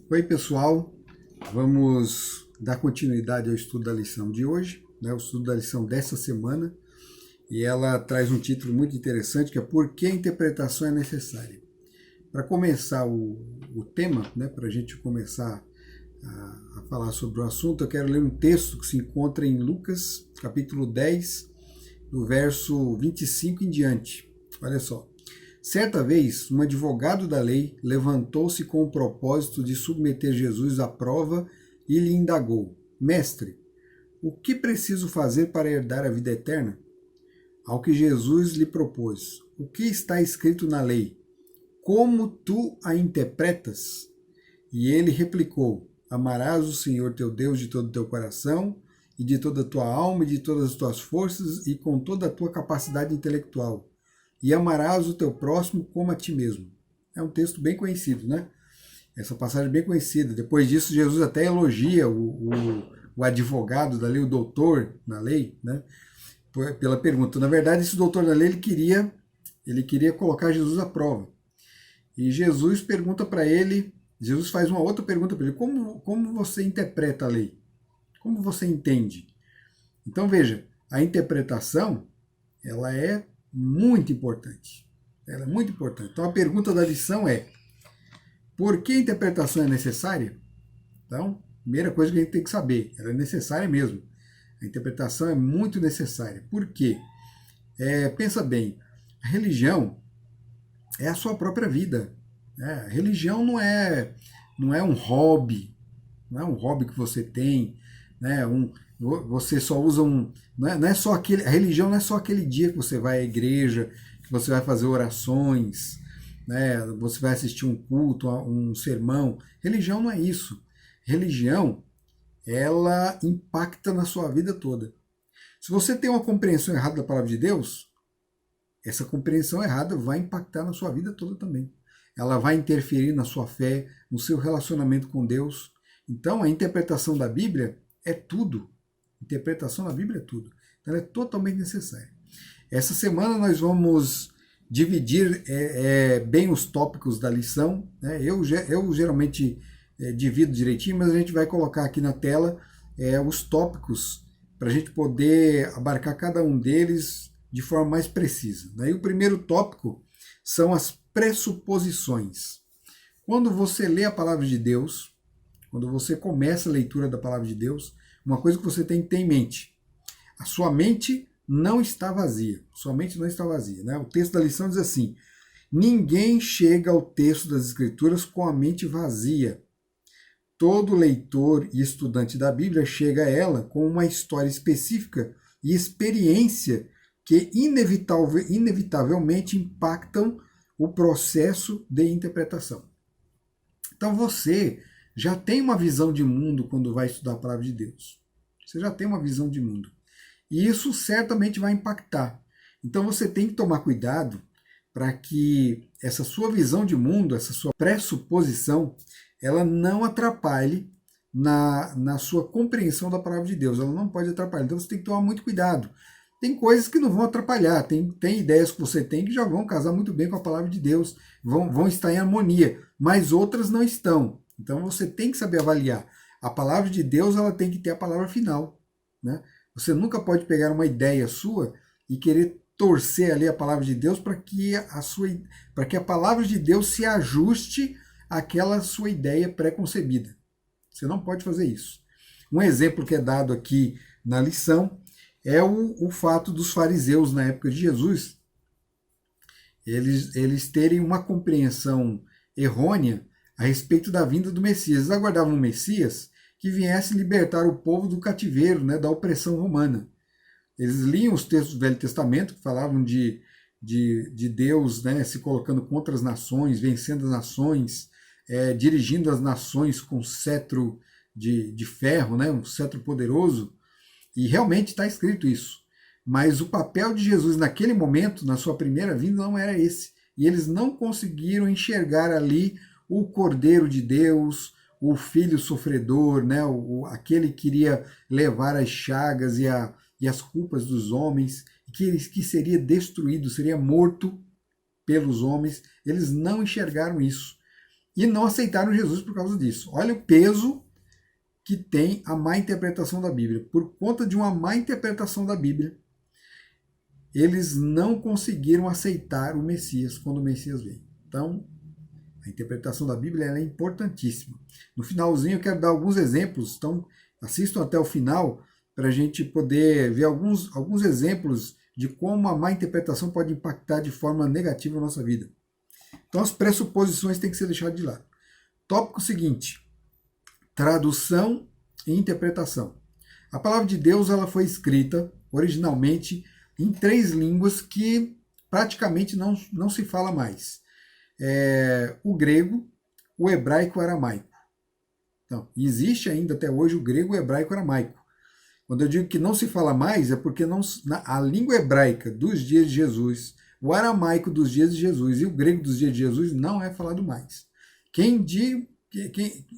Oi, pessoal. Vamos dar continuidade ao estudo da lição de hoje, né? O estudo da lição dessa semana. E ela traz um título muito interessante, que é Por que a interpretação é necessária? Para começar o tema, né? Para a gente começar a falar sobre o assunto, eu quero ler um texto que se encontra em Lucas, capítulo 10, do verso 25 em diante. Olha só. Certa vez, um advogado da lei levantou-se com o propósito de submeter Jesus à prova e lhe indagou: Mestre, o que preciso fazer para herdar a vida eterna? Ao que Jesus lhe propôs: O que está escrito na lei? Como tu a interpretas? E ele replicou: Amarás o Senhor teu Deus de todo o teu coração, e de toda a tua alma, e de todas as tuas forças, e com toda a tua capacidade intelectual. E amarás o teu próximo como a ti mesmo. É um texto bem conhecido, né? Essa passagem é bem conhecida. Depois disso, Jesus até elogia o advogado da lei, o doutor na lei, né? Pela pergunta. Na verdade, esse doutor na lei, ele queria colocar Jesus à prova. E Jesus pergunta para ele, Jesus faz uma outra pergunta para ele: como você interpreta a lei? Como você entende? Então veja, a interpretação, ela é muito importante. Ela é muito importante. Então a pergunta da lição é: por que a interpretação é necessária? Então, primeira coisa que a gente tem que saber, ela é necessária mesmo. A interpretação é muito necessária. Por quê? Pensa bem, a religião é a sua própria vida. Né? A religião não é um hobby, não é um hobby que você tem, né? Você só usa um. Não é só aquele. A religião não é só aquele dia que você vai à igreja, que você vai fazer orações, né? Você vai assistir um culto, um sermão. Religião não é isso. Religião, ela impacta na sua vida toda. Se você tem uma compreensão errada da palavra de Deus, essa compreensão errada vai impactar na sua vida toda também. Ela vai interferir na sua fé, no seu relacionamento com Deus. Então, a interpretação da Bíblia é tudo. A interpretação da Bíblia é tudo. Então, ela é totalmente necessária. Essa semana nós vamos dividir bem os tópicos da lição. Né? Eu geralmente divido direitinho, mas a gente vai colocar aqui na tela os tópicos para a gente poder abarcar cada um deles de forma mais precisa. Né? E o primeiro tópico são as pressuposições. Quando você lê a palavra de Deus, quando você começa a leitura da palavra de Deus, uma coisa que você tem que ter em mente: a sua mente não está vazia. Sua mente não está vazia. Né? O texto da lição diz assim: ninguém chega ao texto das Escrituras com a mente vazia. Todo leitor e estudante da Bíblia chega a ela com uma história específica e experiência que inevitavelmente impactam o processo de interpretação. Então você já tem uma visão de mundo quando vai estudar a palavra de Deus. Você já tem uma visão de mundo. E isso certamente vai impactar. Então você tem que tomar cuidado para que essa sua visão de mundo, essa sua pressuposição, ela não atrapalhe na sua compreensão da palavra de Deus. Ela não pode atrapalhar. Então você tem que tomar muito cuidado. Tem coisas que não vão atrapalhar, tem ideias que você tem que já vão casar muito bem com a palavra de Deus, vão estar em harmonia, mas outras não estão. Então você tem que saber avaliar. A palavra de Deus, ela tem que ter a palavra final. Né? Você nunca pode pegar uma ideia sua e querer torcer ali a palavra de Deus para que a palavra de Deus se ajuste àquela sua ideia pré-concebida. Você não pode fazer isso. Um exemplo que é dado aqui na lição é o fato dos fariseus na época de Jesus, eles terem uma compreensão errônea a respeito da vinda do Messias. Eles aguardavam um Messias que viesse libertar o povo do cativeiro, né, da opressão romana. Eles liam os textos do Velho Testamento, que falavam de Deus, né, se colocando contra as nações, vencendo as nações, dirigindo as nações com cetro de ferro, né, um cetro poderoso. E realmente está escrito isso. Mas o papel de Jesus naquele momento, na sua primeira vinda, não era esse. E eles não conseguiram enxergar ali o Cordeiro de Deus, o Filho sofredor, né? Aquele que iria levar as chagas e as culpas dos homens, que seria destruído, seria morto pelos homens. Eles não enxergaram isso. e não aceitaram Jesus por causa disso. Olha o peso que tem a má interpretação da Bíblia. Por conta de uma má interpretação da Bíblia, eles não conseguiram aceitar o Messias quando o Messias veio. Então, a interpretação da Bíblia é importantíssima. No finalzinho eu quero dar alguns exemplos, então assistam até o final para a gente poder ver alguns exemplos de como a má interpretação pode impactar de forma negativa a nossa vida. Então as pressuposições têm que ser deixadas de lado. Tópico seguinte, tradução e interpretação. A palavra de Deus ela foi escrita originalmente em 3 línguas que praticamente não se fala mais. O grego, o hebraico e o aramaico. Então, existe ainda até hoje o grego, o hebraico e o aramaico. Quando eu digo que não se fala mais, é porque a língua hebraica dos dias de Jesus, o aramaico dos dias de Jesus e o grego dos dias de Jesus não é falado mais.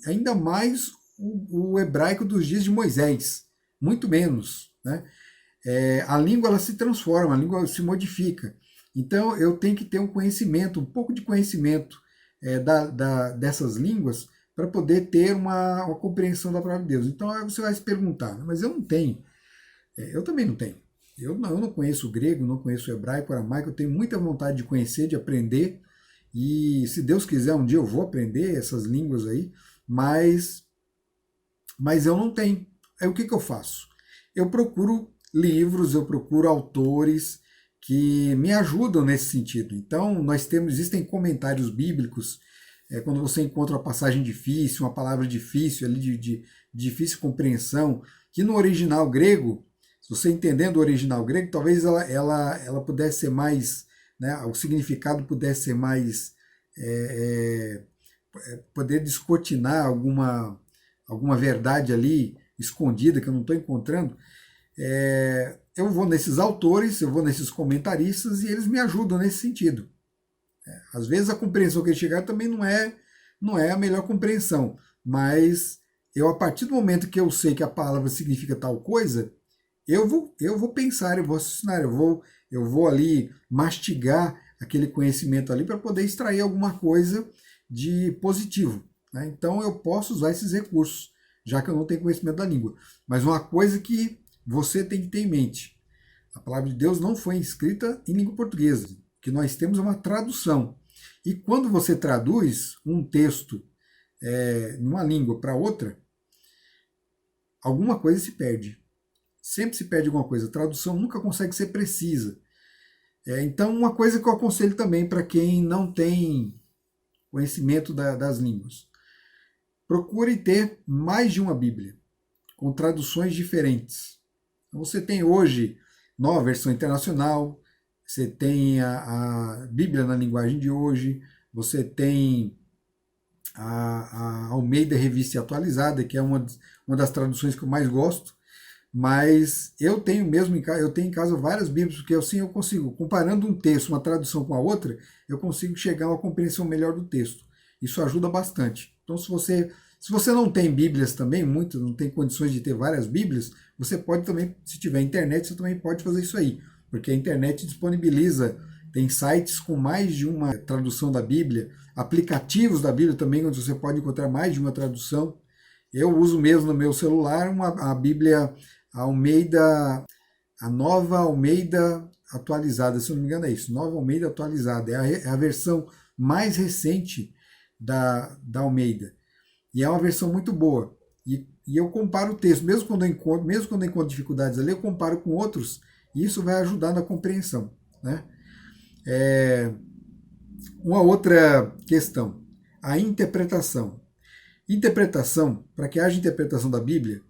Ainda mais o hebraico dos dias de Moisés, muito menos. Né? A língua ela se transforma, a língua se modifica. Então eu tenho que ter um conhecimento, um pouco de conhecimento dessas línguas para poder ter uma compreensão da palavra de Deus. Então aí você vai se perguntar, mas eu não tenho. Eu também não tenho. Eu não conheço o grego, não conheço o hebraico, o aramaico, eu tenho muita vontade de conhecer, de aprender, e se Deus quiser um dia eu vou aprender essas línguas aí, mas eu não tenho. Aí o que eu faço? Eu procuro livros, eu procuro autores que me ajudam nesse sentido. Então, existem comentários bíblicos, quando você encontra uma passagem difícil, uma palavra difícil, ali de difícil compreensão, que no original grego, se você entendendo o original grego, talvez ela pudesse ser mais, né, o significado pudesse ser mais, poder descortinar alguma verdade ali escondida que eu não estou encontrando. Eu vou nesses autores, eu vou nesses comentaristas e eles me ajudam nesse sentido. Às vezes a compreensão que eles chegaram também não é a melhor compreensão, mas a partir do momento que eu sei que a palavra significa tal coisa, eu vou pensar, eu vou raciocinar, eu vou ali mastigar aquele conhecimento ali para poder extrair alguma coisa de positivo. Né? Então eu posso usar esses recursos, já que eu não tenho conhecimento da língua. Mas uma coisa que você tem que ter em mente, a palavra de Deus não foi escrita em língua portuguesa. O que nós temos é uma tradução. E quando você traduz um texto numa língua para outra, alguma coisa se perde. Sempre se perde alguma coisa. A tradução nunca consegue ser precisa. Então, uma coisa que eu aconselho também para quem não tem conhecimento das línguas. Procure ter mais de uma Bíblia, com traduções diferentes. Então, você tem hoje Nova Versão Internacional, você tem a Bíblia na linguagem de hoje, você tem a Almeida Revista Atualizada, que é uma das traduções que eu mais gosto, mas eu tenho em casa várias Bíblias, porque assim eu consigo, comparando um texto, uma tradução com a outra, eu consigo chegar a uma compreensão melhor do texto. Isso ajuda bastante. Então, se você não tem Bíblias também, não tem condições de ter várias Bíblias, você pode também, se tiver internet, você também pode fazer isso aí, porque a internet disponibiliza, tem sites com mais de uma tradução da Bíblia, aplicativos da Bíblia também, onde você pode encontrar mais de uma tradução. Eu uso mesmo no meu celular a Bíblia Almeida, a Nova Almeida Atualizada, se eu não me engano é isso, Nova Almeida Atualizada, é a versão mais recente da Almeida, e é uma versão muito boa, e eu comparo o texto, mesmo quando eu encontro dificuldades ali, eu comparo com outros, e isso vai ajudar na compreensão. Né? Uma outra questão, a interpretação. Interpretação, para que haja interpretação da Bíblia,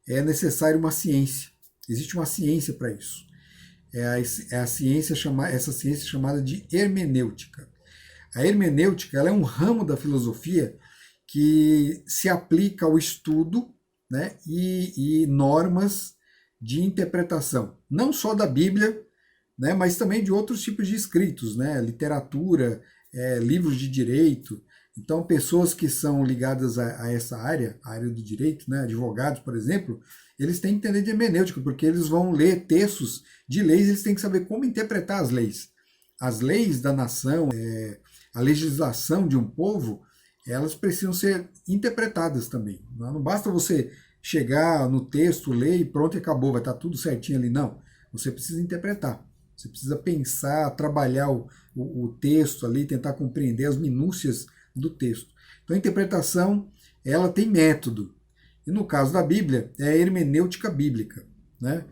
é necessário uma ciência. Existe uma ciência para isso. Essa ciência chamada de hermenêutica. A hermenêutica ela é um ramo da filosofia que se aplica ao estudo, né, e normas de interpretação, não só da Bíblia, né, mas também de outros tipos de escritos, né, literatura, livros de direito. Então, pessoas que são ligadas a essa área, a área do direito, né, advogados, por exemplo, eles têm que entender de hermenêutica, porque eles vão ler textos de leis, eles têm que saber como interpretar as leis. As leis da nação, a legislação de um povo, elas precisam ser interpretadas também. Não basta você chegar no texto, ler e pronto, e acabou, vai estar tudo certinho ali. Não, você precisa interpretar. Você precisa pensar, trabalhar o texto ali, tentar compreender as minúcias do texto. Então a interpretação, ela tem método. E no caso da Bíblia, é a hermenêutica bíblica. Né?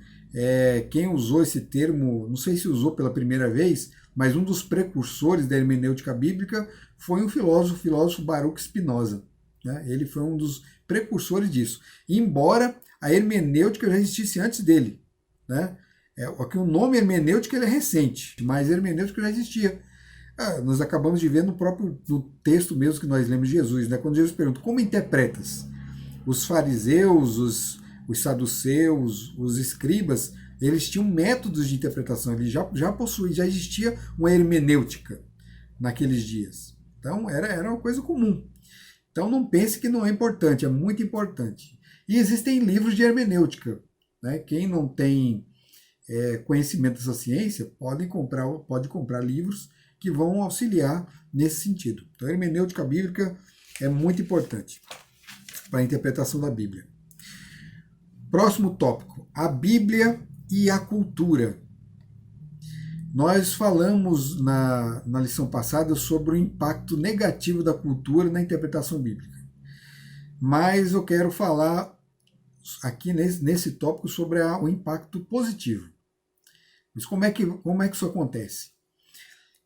Quem usou esse termo, não sei se usou pela primeira vez, mas um dos precursores da hermenêutica bíblica foi um filósofo, o filósofo Baruch Spinoza. Né? Ele foi um dos precursores disso. Embora a hermenêutica já existisse antes dele. Né? Aqui o nome hermenêutica ele é recente, mas a hermenêutica já existia. Nós acabamos de ver no texto mesmo que nós lemos de Jesus, né? Quando Jesus pergunta, como interpretas? Os fariseus, os saduceus, os escribas, eles tinham métodos de interpretação, eles já possuíam, já existia uma hermenêutica naqueles dias. Então era uma coisa comum. Então não pense que não é importante, é muito importante. E existem livros de hermenêutica. Né? Quem não tem conhecimento dessa ciência pode comprar livros que vão auxiliar nesse sentido. Então a hermenêutica bíblica é muito importante para a interpretação da Bíblia. Próximo tópico, a Bíblia e a cultura. Nós falamos na lição passada sobre o impacto negativo da cultura na interpretação bíblica. Mas eu quero falar aqui nesse tópico sobre o impacto positivo. Mas como é que isso acontece?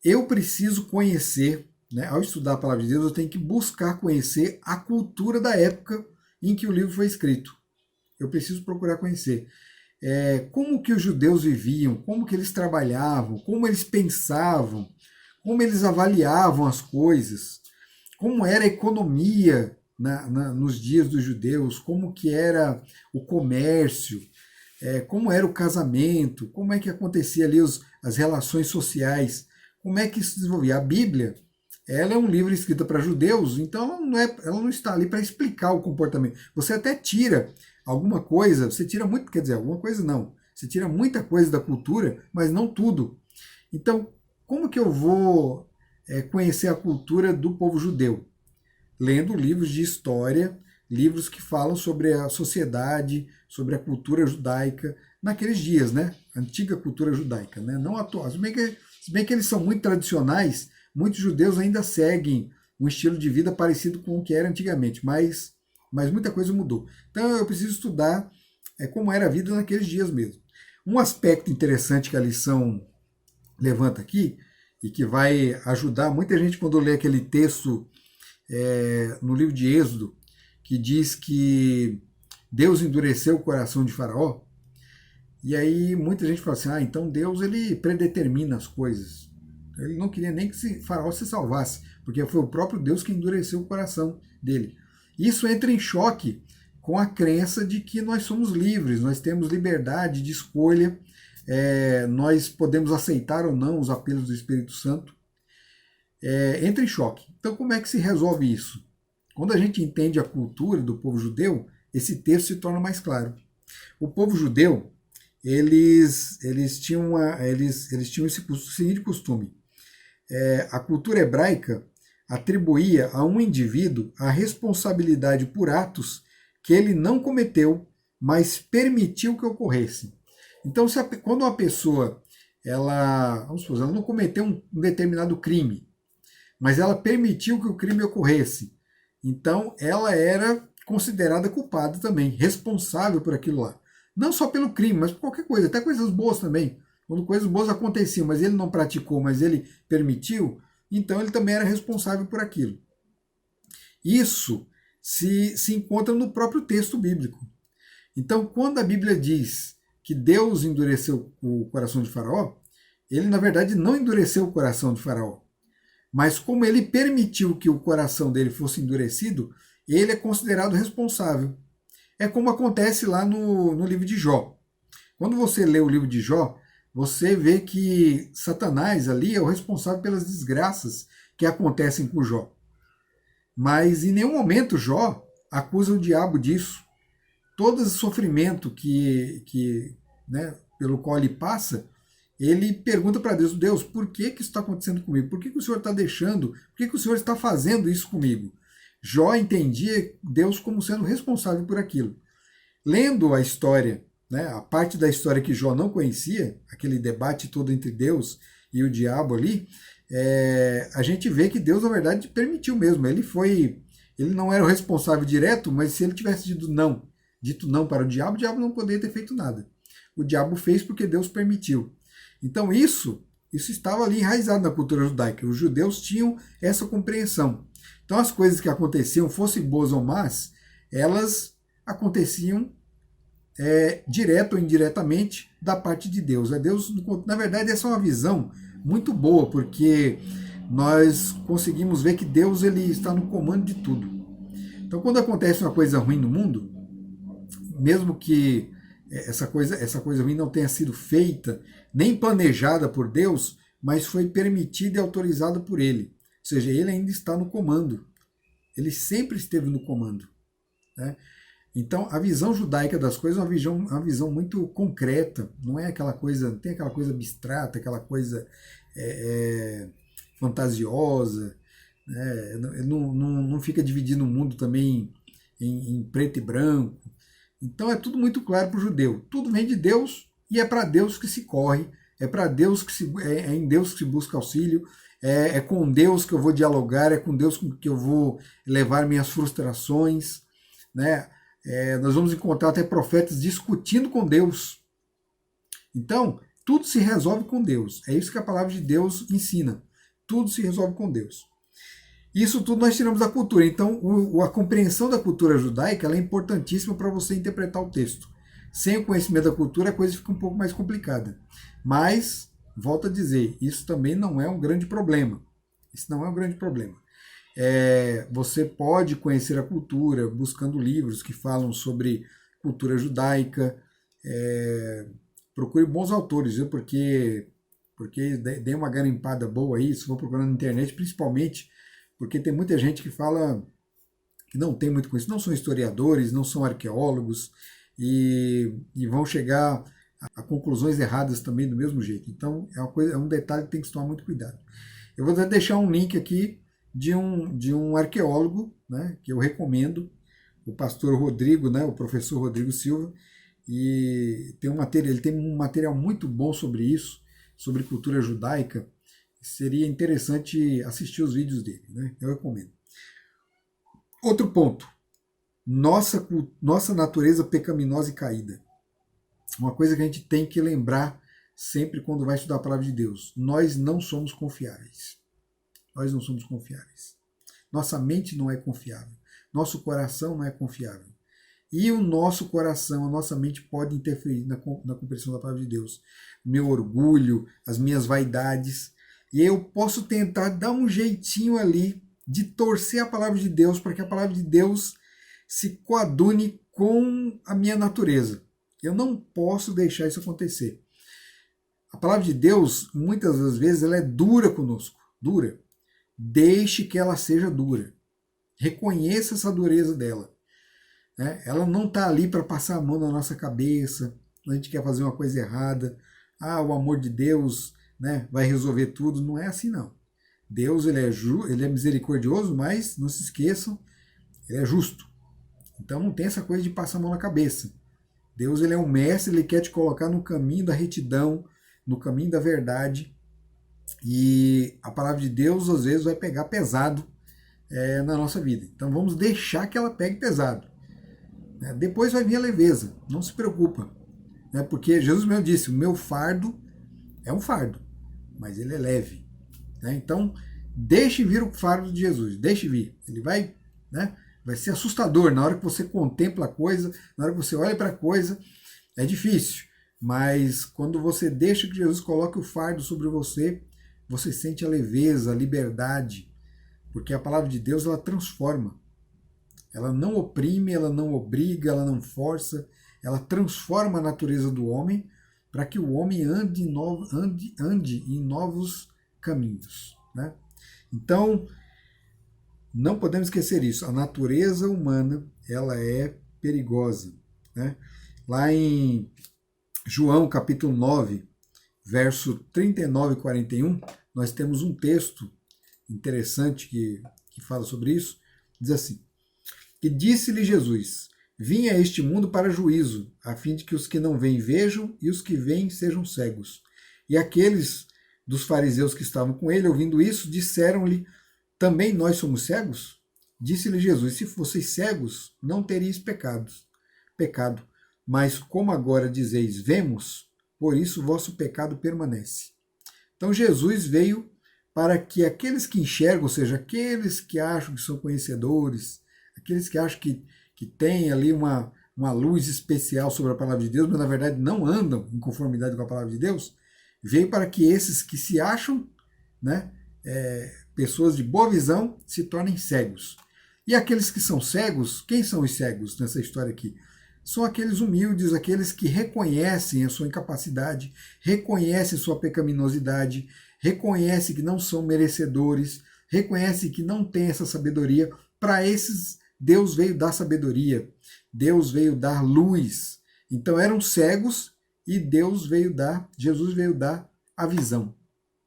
Eu preciso conhecer, né, ao estudar a palavra de Deus, eu tenho que buscar conhecer a cultura da época em que o livro foi escrito. Eu preciso procurar conhecer como que os judeus viviam, como que eles trabalhavam, como eles pensavam, como eles avaliavam as coisas, como era a economia nos dias dos judeus, como que era o comércio, como era o casamento, como é que acontecia ali as relações sociais, como é que isso se desenvolvia. A Bíblia, ela é um livro escrito para judeus, então ela não está ali para explicar o comportamento. Você até tira alguma coisa, você tira muito, quer dizer, alguma coisa não. Você tira muita coisa da cultura, mas não tudo. Então, como que eu vou conhecer a cultura do povo judeu? Lendo livros de história, livros que falam sobre a sociedade, sobre a cultura judaica naqueles dias, né? Antiga cultura judaica, né? Não atual. Se bem que eles são muito tradicionais, muitos judeus ainda seguem um estilo de vida parecido com o que era antigamente, mas muita coisa mudou. Então eu preciso estudar como era a vida naqueles dias mesmo. Um aspecto interessante que a lição levanta aqui, e que vai ajudar muita gente quando lê aquele texto no livro de Êxodo, que diz que Deus endureceu o coração de Faraó, e aí muita gente fala assim, então Deus ele predetermina as coisas. Ele não queria nem que Faraó se salvasse, porque foi o próprio Deus que endureceu o coração dele. Isso entra em choque com a crença de que nós somos livres, nós temos liberdade de escolha, nós podemos aceitar ou não os apelos do Espírito Santo. Entra em choque. Então como é que se resolve isso? Quando a gente entende a cultura do povo judeu, esse texto se torna mais claro. O povo judeu, eles tinham esse seguinte costume. A cultura hebraica atribuía a um indivíduo a responsabilidade por atos que ele não cometeu, mas permitiu que ocorressem. Então, quando uma pessoa ela não cometeu um determinado crime, mas ela permitiu que o crime ocorresse, então ela era considerada culpada também, responsável por aquilo lá. Não só pelo crime, mas por qualquer coisa, até coisas boas também. Quando coisas boas aconteciam, mas ele não praticou, mas ele permitiu, então ele também era responsável por aquilo. Isso se encontra no próprio texto bíblico. Então, quando a Bíblia diz que Deus endureceu o coração de Faraó, ele na verdade não endureceu o coração de Faraó. Mas como ele permitiu que o coração dele fosse endurecido, ele é considerado responsável. É como acontece lá no livro de Jó. Quando você lê o livro de Jó, você vê que Satanás ali é o responsável pelas desgraças que acontecem com Jó. Mas em nenhum momento Jó acusa o diabo disso. Todo esse sofrimento pelo qual ele passa, ele pergunta para Deus, Deus, por que isso está acontecendo comigo? Por que o Senhor está deixando? Por que o Senhor está fazendo isso comigo? Jó entendia Deus como sendo responsável por aquilo. Lendo a história, né, a parte da história que Jó não conhecia, aquele debate todo entre Deus e o diabo ali, a gente vê que Deus, na verdade, permitiu mesmo. Ele não era o responsável direto, mas se ele tivesse dito não para o diabo não poderia ter feito nada. O diabo fez porque Deus permitiu. Então isso estava ali enraizado na cultura judaica. Os judeus tinham essa compreensão. Então as coisas que aconteciam, fossem boas ou más, elas aconteciam direto ou indiretamente da parte de Deus. Deus, na verdade, essa é uma visão muito boa, porque nós conseguimos ver que Deus ele está no comando de tudo. Então, quando acontece uma coisa ruim no mundo, mesmo que essa coisa ruim não tenha sido feita, nem planejada por Deus, mas foi permitida e autorizada por Ele. Ou seja, Ele ainda está no comando. Ele sempre esteve no comando. Né? Então, a visão judaica das coisas é uma visão muito concreta, não é aquela coisa, tem aquela coisa abstrata, aquela coisa fantasiosa, né? Não fica dividindo o mundo também em preto e branco. Então é tudo muito claro para o judeu. Tudo vem de Deus e é para Deus que se corre, é para Deus é em Deus que se busca auxílio, é com Deus que eu vou dialogar, é com Deus que eu vou levar minhas frustrações, né? Nós vamos encontrar até profetas discutindo com Deus. Então, tudo se resolve com Deus. É isso que a palavra de Deus ensina. Tudo se resolve com Deus. Isso tudo nós tiramos da cultura. Então, a compreensão da cultura judaica ela é importantíssima para você interpretar o texto. Sem o conhecimento da cultura, a coisa fica um pouco mais complicada. Mas, volto a dizer, isso também não é um grande problema. Isso não é um grande problema. Você pode conhecer a cultura buscando livros que falam sobre cultura judaica. Procure bons autores, viu? Porque dei uma garimpada boa aí, se for procurando na internet, principalmente porque tem muita gente que fala que não tem muito conhecimento, não são historiadores, não são arqueólogos e vão chegar a conclusões erradas também do mesmo jeito. Então é um detalhe que tem que se tomar muito cuidado. Eu vou deixar um link aqui de um arqueólogo, né, que eu recomendo, o pastor Rodrigo, né, o professor Rodrigo Silva, e ele tem um material muito bom sobre isso, sobre cultura judaica. Seria interessante assistir os vídeos dele, né? Eu recomendo. Outro ponto, nossa natureza pecaminosa e caída. Uma coisa que a gente tem que lembrar sempre quando vai estudar a palavra de Deus. Nós não somos confiáveis. Nós não somos confiáveis. Nossa mente não é confiável. Nosso coração não é confiável. E o nosso coração, a nossa mente pode interferir na compreensão da palavra de Deus. Meu orgulho, as minhas vaidades. E eu posso tentar dar um jeitinho ali de torcer a palavra de Deus para que a palavra de Deus se coadune com a minha natureza. Eu não posso deixar isso acontecer. A palavra de Deus, muitas das vezes, ela é dura conosco. Dura. Deixe que ela seja dura. Reconheça essa dureza dela. Ela não está ali para passar a mão na nossa cabeça, a gente quer fazer uma coisa errada. O amor de Deus, né, vai resolver tudo. Não é assim, não. Deus ele é misericordioso, mas não se esqueçam, ele é justo. Então não tem essa coisa de passar a mão na cabeça. Deus ele é um mestre, ele quer te colocar no caminho da retidão, no caminho da verdade. E a palavra de Deus às vezes vai pegar pesado na nossa vida. Então vamos deixar que ela pegue pesado. Depois vai vir a leveza, não se preocupa. Porque Jesus mesmo disse, o meu fardo é um fardo, mas ele é leve. Então, deixe vir o fardo de Jesus, deixe vir. Ele vai ser assustador na hora que você contempla a coisa, na hora que você olha para a coisa, é difícil. Mas quando você deixa que Jesus coloque o fardo sobre você, você sente a leveza, a liberdade, porque a palavra de Deus ela transforma. Ela não oprime, ela não obriga, ela não força, ela transforma a natureza do homem para que o homem ande em novos caminhos. Então, não podemos esquecer isso. A natureza humana ela é perigosa. Lá em João capítulo 9, verso 39 e 41, nós temos um texto interessante que fala sobre isso. Diz assim: E disse-lhe Jesus: Vim a este mundo para juízo, a fim de que os que não veem vejam e os que veem sejam cegos. E aqueles dos fariseus que estavam com ele, ouvindo isso, disseram-lhe: Também nós somos cegos? Disse-lhe Jesus: Se fosseis cegos, não teríeis pecado. Mas como agora dizeis: Vemos, por isso o vosso pecado permanece. Então Jesus veio para que aqueles que enxergam, ou seja, aqueles que acham que são conhecedores, aqueles que acham que têm ali uma luz especial sobre a palavra de Deus, mas na verdade não andam em conformidade com a palavra de Deus, veio para que esses que se acham, né, pessoas de boa visão, se tornem cegos. E aqueles que são cegos, quem são os cegos nessa história aqui? São aqueles humildes, aqueles que reconhecem a sua incapacidade, reconhecem sua pecaminosidade, reconhecem que não são merecedores, reconhecem que não têm essa sabedoria. Para esses, Deus veio dar sabedoria, Deus veio dar luz. Então eram cegos e Jesus veio dar a visão,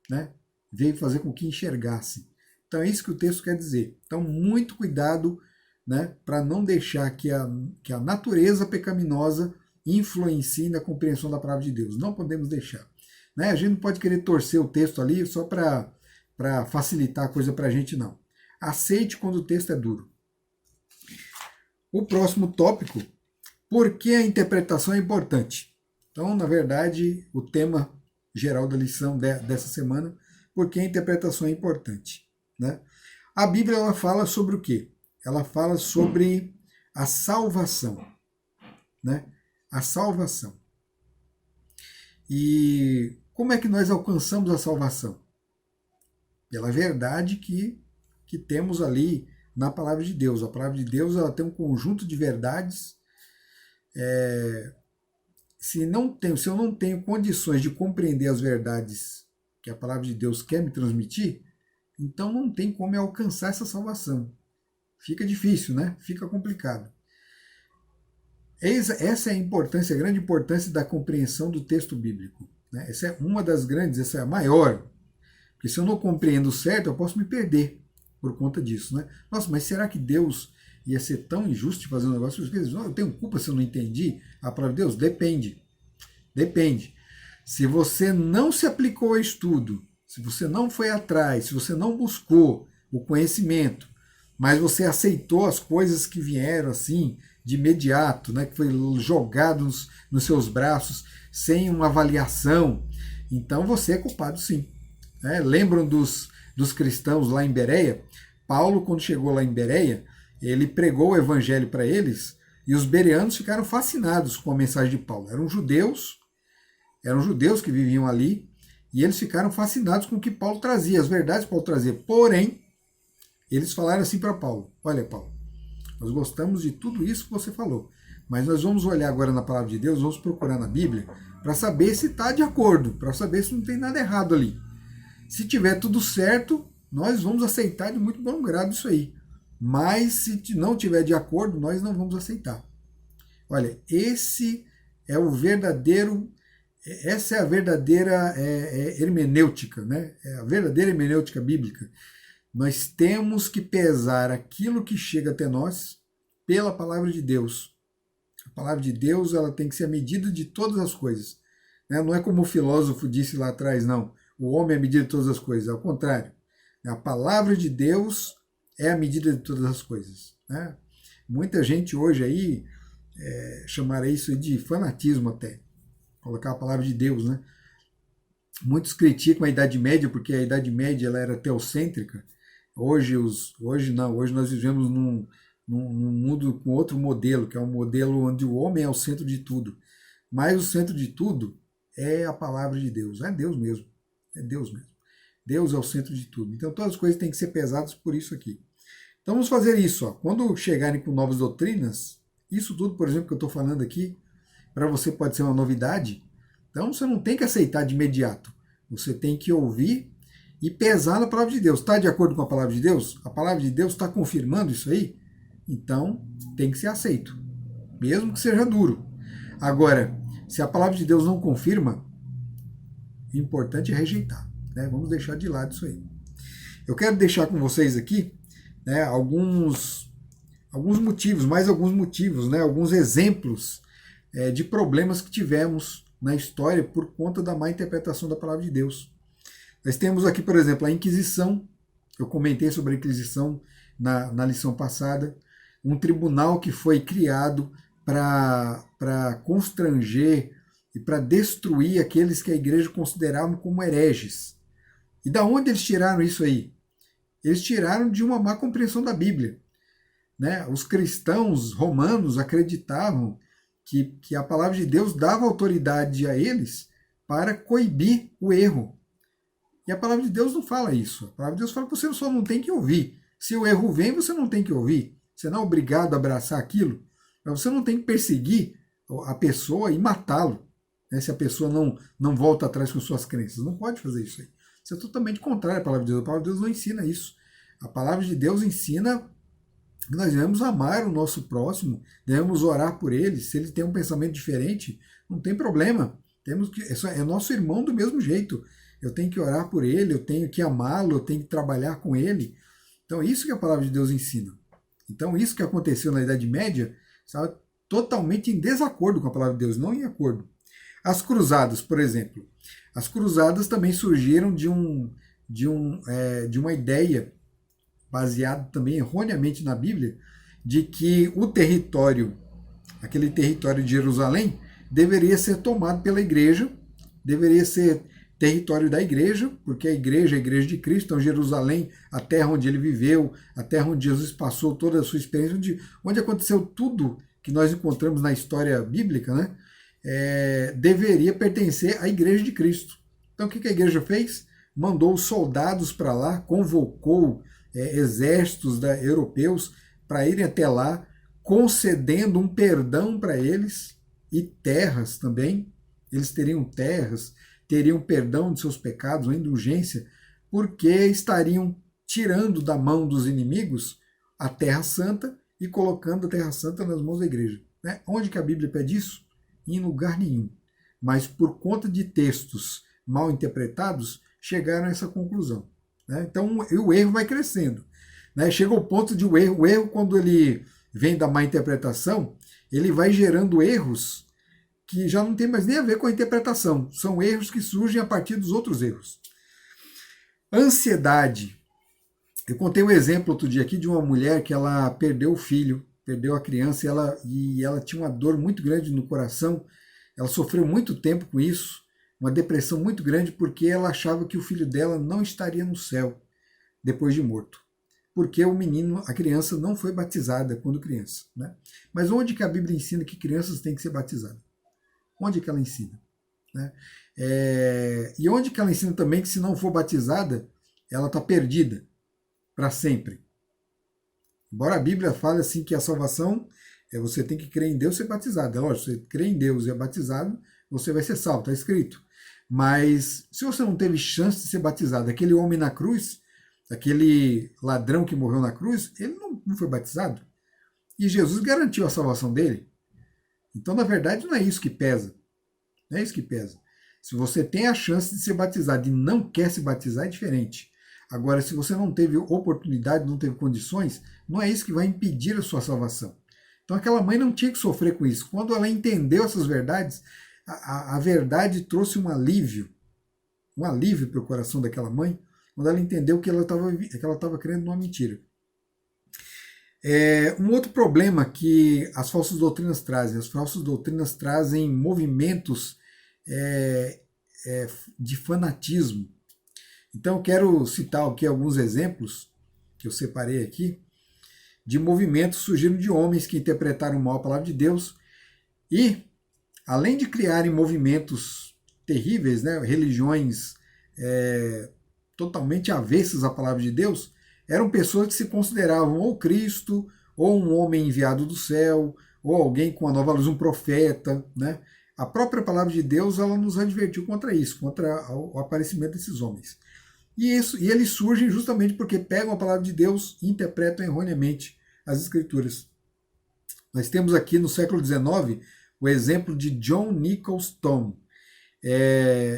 né? Veio fazer com que enxergassem. Então é isso que o texto quer dizer. Então muito cuidado, né, para não deixar que a natureza pecaminosa influencie na compreensão da palavra de Deus. Não podemos deixar. Né? A gente não pode querer torcer o texto ali só para facilitar a coisa para a gente, não. Aceite quando o texto é duro. O próximo tópico: por que a interpretação é importante? Então, na verdade, o tema geral da lição dessa semana: por que a interpretação é importante? Né? A Bíblia ela fala sobre o quê? Ela fala sobre a salvação. Né? A salvação. E como é que nós alcançamos a salvação? Pela verdade que temos ali na palavra de Deus. A palavra de Deus ela tem um conjunto de verdades. Se eu não tenho condições de compreender as verdades que a palavra de Deus quer me transmitir, então não tem como eu alcançar essa salvação. Fica difícil, né? Fica complicado. Essa é a importância, a grande importância da compreensão do texto bíblico. Né? Essa é uma das grandes, essa é a maior. Porque se eu não compreendo certo, eu posso me perder por conta disso. Né? Nossa, mas será que Deus ia ser tão injusto de fazer um negócio? Eu tenho culpa se eu não entendi a palavra de Deus? Depende. Depende. Se você não se aplicou ao estudo, se você não foi atrás, se você não buscou o conhecimento, mas você aceitou as coisas que vieram assim, de imediato, né, que foi jogado nos seus braços, sem uma avaliação, então você é culpado sim. Né? Lembram dos cristãos lá em Bereia? Paulo, quando chegou lá em Bereia, ele pregou o evangelho para eles, e os bereanos ficaram fascinados com a mensagem de Paulo. Eram judeus que viviam ali, e eles ficaram fascinados com o que Paulo trazia, as verdades que Paulo trazia. Porém, eles falaram assim para Paulo: olha, Paulo, nós gostamos de tudo isso que você falou, mas nós vamos olhar agora na palavra de Deus, vamos procurar na Bíblia, para saber se está de acordo, para saber se não tem nada errado ali. Se tiver tudo certo, nós vamos aceitar de muito bom grado isso aí. Mas se não tiver de acordo, nós não vamos aceitar. Olha, essa é a verdadeira hermenêutica, né? É a verdadeira hermenêutica bíblica. Nós temos que pesar aquilo que chega até nós pela palavra de Deus. A palavra de Deus ela tem que ser a medida de todas as coisas. Né? Não é como o filósofo disse lá atrás, não. O homem é a medida de todas as coisas. Ao contrário. A palavra de Deus é a medida de todas as coisas. Né? Muita gente hoje aí chamará isso de fanatismo até. Colocar a palavra de Deus. Né? Muitos criticam a Idade Média porque a Idade Média ela era teocêntrica. Hoje nós vivemos num mundo com outro modelo, que é um modelo onde o homem é o centro de tudo. Mas o centro de tudo é a palavra de Deus, é Deus mesmo. É Deus mesmo. Deus é o centro de tudo. Então todas as coisas têm que ser pesadas por isso aqui. Então vamos fazer isso. Ó. Quando chegarem com novas doutrinas, isso tudo, por exemplo, que eu estou falando aqui, para você pode ser uma novidade. Então você não tem que aceitar de imediato. Você tem que ouvir e pesar na palavra de Deus. Está de acordo com a palavra de Deus? A palavra de Deus está confirmando isso aí? Então, tem que ser aceito. Mesmo que seja duro. Agora, se a palavra de Deus não confirma, o importante é rejeitar. Né? Vamos deixar de lado isso aí. Eu quero deixar com vocês aqui, né, alguns alguns motivos, mais alguns motivos, né? Alguns exemplos de problemas que tivemos na história por conta da má interpretação da palavra de Deus. Nós temos aqui, por exemplo, a Inquisição. Eu comentei sobre a Inquisição na lição passada. Um tribunal que foi criado para constranger e para destruir aqueles que a igreja considerava como hereges. E da onde eles tiraram isso aí? Eles tiraram de uma má compreensão da Bíblia. Né? Os cristãos romanos acreditavam que a palavra de Deus dava autoridade a eles para coibir o erro. E a palavra de Deus não fala isso. A palavra de Deus fala que você só não tem que ouvir. Se o erro vem, você não tem que ouvir. Você não é obrigado a abraçar aquilo. Mas você não tem que perseguir a pessoa e matá-lo. Né? Se a pessoa não volta atrás com suas crenças. Não pode fazer isso aí. Isso é totalmente contrário à palavra de Deus. A palavra de Deus não ensina isso. A palavra de Deus ensina que nós devemos amar o nosso próximo, devemos orar por ele. Se ele tem um pensamento diferente, não tem problema. É nosso irmão do mesmo jeito. Eu tenho que orar por ele, eu tenho que amá-lo, eu tenho que trabalhar com ele. Então, é isso que a palavra de Deus ensina. Então, isso que aconteceu na Idade Média estava totalmente em desacordo com a palavra de Deus, não em acordo. As cruzadas, por exemplo. As cruzadas também surgiram de uma ideia baseada também erroneamente na Bíblia, de que o território, aquele território de Jerusalém, deveria ser tomado pela igreja, deveria ser território da igreja, porque a igreja é a igreja de Cristo, então Jerusalém, a terra onde ele viveu, a terra onde Jesus passou toda a sua experiência, onde aconteceu tudo que nós encontramos na história bíblica, né, deveria pertencer à igreja de Cristo. Então o que a igreja fez? Mandou soldados para lá, convocou exércitos europeus para irem até lá, concedendo um perdão para eles e terras também. Eles teriam terras, teriam perdão de seus pecados, uma indulgência, porque estariam tirando da mão dos inimigos a Terra Santa e colocando a Terra Santa nas mãos da igreja. Né? Onde que a Bíblia pede isso? Em lugar nenhum. Mas por conta de textos mal interpretados, chegaram a essa conclusão. Né? Então o erro vai crescendo. Né? Chega ao ponto de o erro, quando ele vem da má interpretação, ele vai gerando erros que já não tem mais nem a ver com a interpretação. São erros que surgem a partir dos outros erros. Ansiedade. Eu contei um exemplo outro dia aqui de uma mulher que ela perdeu o filho, perdeu a criança, e ela tinha uma dor muito grande no coração. Ela sofreu muito tempo com isso, uma depressão muito grande, porque ela achava que o filho dela não estaria no céu depois de morto. Porque o menino, a criança, não foi batizada quando criança. Né? Mas onde que a Bíblia ensina que crianças têm que ser batizadas? Onde que ela ensina? Né? E onde que ela ensina também que se não for batizada, ela está perdida para sempre? Embora a Bíblia fale assim que a salvação você tem que crer em Deus e ser batizado. É lógico, você crê em Deus e é batizado, você vai ser salvo, está escrito. Mas se você não teve chance de ser batizado, aquele homem na cruz, aquele ladrão que morreu na cruz, ele não foi batizado. E Jesus garantiu a salvação dele. Então, na verdade, não é isso que pesa. Não é isso que pesa. Se você tem a chance de ser batizado e não quer se batizar, é diferente. Agora, se você não teve oportunidade, não teve condições, não é isso que vai impedir a sua salvação. Então, aquela mãe não tinha que sofrer com isso. Quando ela entendeu essas verdades, a verdade trouxe um alívio para o coração daquela mãe, quando ela entendeu que ela estava crendo numa mentira. Um outro problema que as falsas doutrinas trazem movimentos de fanatismo. Então, eu quero citar aqui alguns exemplos que eu separei aqui de movimentos surgindo de homens que interpretaram mal a palavra de Deus e, além de criarem movimentos terríveis, né, religiões totalmente avessas à palavra de Deus, eram pessoas que se consideravam ou Cristo, ou um homem enviado do céu, ou alguém com a nova luz, um profeta. Né? A própria palavra de Deus ela nos advertiu contra isso, contra o aparecimento desses homens. E eles surgem justamente porque pegam a palavra de Deus e interpretam erroneamente as Escrituras. Nós temos aqui no século XIX o exemplo de John Nichols Stone.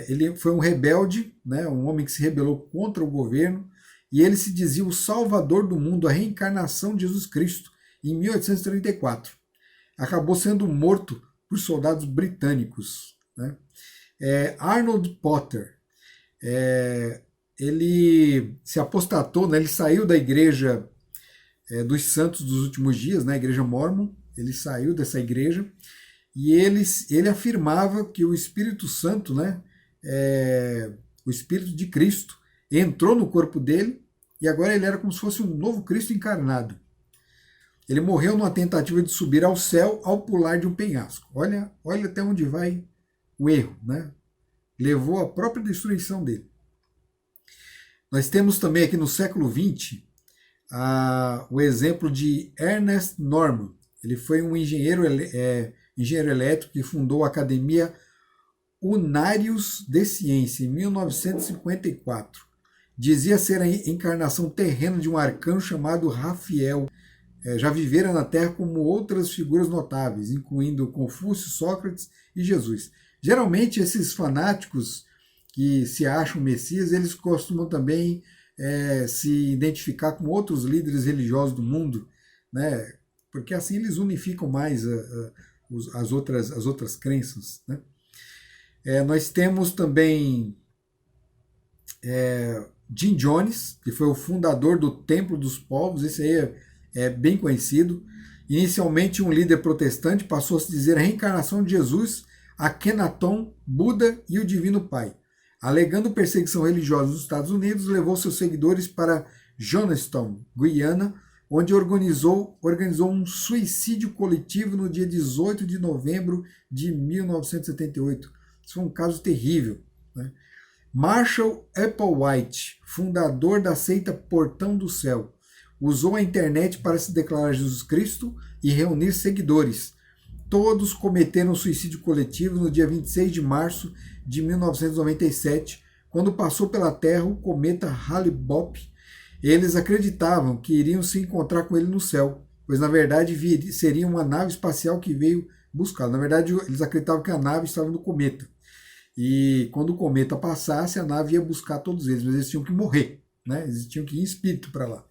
Ele foi um rebelde, né, um homem que se rebelou contra o governo, e ele se dizia o salvador do mundo, a reencarnação de Jesus Cristo. em 1834. Acabou sendo morto por soldados britânicos, né? Arnold Potter, ele se apostatou, né? Ele saiu da igreja dos Santos dos Últimos Dias, né? A igreja Mórmon. Ele saiu dessa igreja e ele afirmava que o Espírito Santo, né? O Espírito de Cristo entrou no corpo dele e agora ele era como se fosse um novo Cristo encarnado. Ele morreu numa tentativa de subir ao céu ao pular de um penhasco. Olha até onde vai o erro, né? Levou à própria destruição dele. Nós temos também aqui no século XX o exemplo de Ernest Norman. Ele foi um engenheiro elétrico que fundou a Academia Unarius de Ciência em 1954. Dizia ser a encarnação terrena de um arcanjo chamado Rafael. Já vivera na Terra como outras figuras notáveis, incluindo Confúcio, Sócrates e Jesus. Geralmente esses fanáticos que se acham Messias, eles costumam também se identificar com outros líderes religiosos do mundo, né? Porque assim eles unificam mais as outras crenças, né? Nós temos também Jim Jones, que foi o fundador do Templo dos Povos. Esse aí é bem conhecido. Inicialmente um líder protestante, passou a se dizer a reencarnação de Jesus, Akhenaton, Buda e o Divino Pai. Alegando perseguição religiosa nos Estados Unidos, levou seus seguidores para Johnstown, Guiana, onde organizou um suicídio coletivo no dia 18 de novembro de 1978. Isso foi um caso terrível, né? Marshall Applewhite, fundador da seita Portão do Céu, usou a internet para se declarar Jesus Cristo e reunir seguidores. Todos cometeram suicídio coletivo no dia 26 de março de 1997, quando passou pela Terra o cometa Hale-Bopp. Eles acreditavam que iriam se encontrar com ele no céu, pois na verdade seria uma nave espacial que veio buscá-lo. Na verdade, eles acreditavam que a nave estava no cometa. E quando o cometa passasse, a nave ia buscar todos eles, mas eles tinham que morrer, né? Eles tinham que ir em espírito para lá.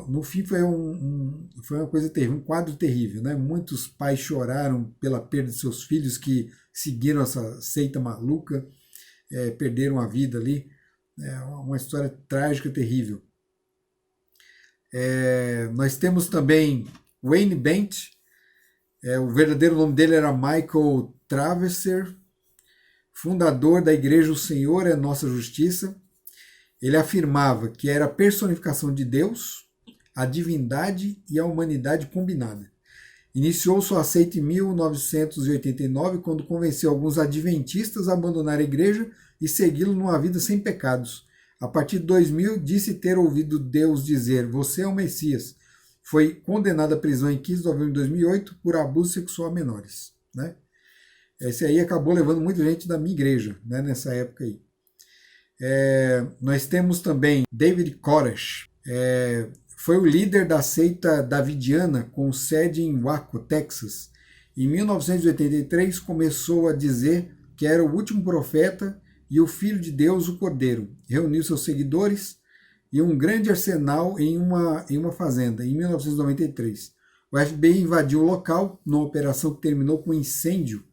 No fim foi uma coisa terrível, um quadro terrível, né? Muitos pais choraram pela perda de seus filhos que seguiram essa seita maluca, perderam a vida ali. É uma história trágica, terrível. Nós temos também Wayne Bent, o verdadeiro nome dele era Michael Traverser, fundador da igreja O Senhor é Nossa Justiça. Ele afirmava que era a personificação de Deus, a divindade e a humanidade combinada. Iniciou sua seita em 1989, quando convenceu alguns adventistas a abandonar a igreja e segui-lo numa vida sem pecados. A partir de 2000, disse ter ouvido Deus dizer: "Você é o Messias". Foi condenado à prisão em 15 de novembro de 2008 por abuso sexual a menores, né? Esse aí acabou levando muita gente da minha igreja, né, nessa época aí. Nós temos também David Koresh, foi o líder da seita davidiana com sede em Waco, Texas. Em 1983 começou a dizer que era o último profeta e o Filho de Deus, o Cordeiro. Reuniu seus seguidores e um grande arsenal em uma fazenda, em 1993. O FBI invadiu o local numa operação que terminou com um incêndio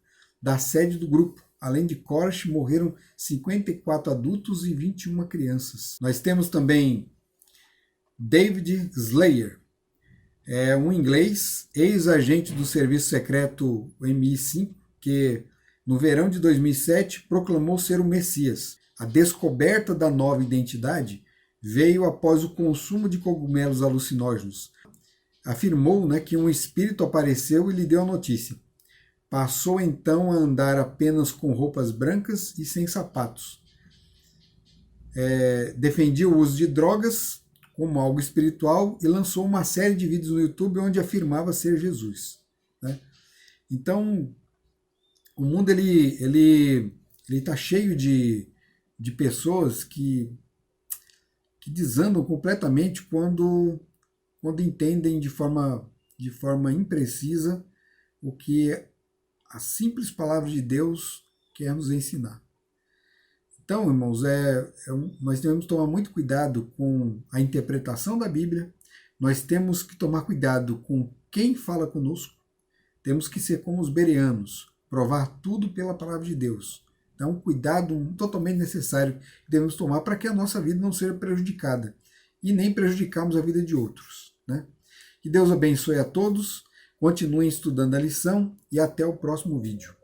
da sede do grupo. Além de Koresh, morreram 54 adultos e 21 crianças. Nós temos também David Slayer, um inglês, ex-agente do serviço secreto MI5, que no verão de 2007 proclamou ser o Messias. A descoberta da nova identidade veio após o consumo de cogumelos alucinógenos. Afirmou, né, que um espírito apareceu e lhe deu a notícia. Passou então a andar apenas com roupas brancas e sem sapatos. Defendia o uso de drogas como algo espiritual e lançou uma série de vídeos no YouTube onde afirmava ser Jesus, né? Então, o mundo ele está cheio de pessoas que desandam completamente quando entendem de forma imprecisa o que a simples palavra de Deus quer nos ensinar. Então, irmãos, nós devemos tomar muito cuidado com a interpretação da Bíblia, nós temos que tomar cuidado com quem fala conosco, temos que ser como os bereanos, provar tudo pela palavra de Deus. Então, cuidado totalmente necessário que devemos tomar para que a nossa vida não seja prejudicada e nem prejudicarmos a vida de outros, né? Que Deus abençoe a todos, continuem estudando a lição e até o próximo vídeo.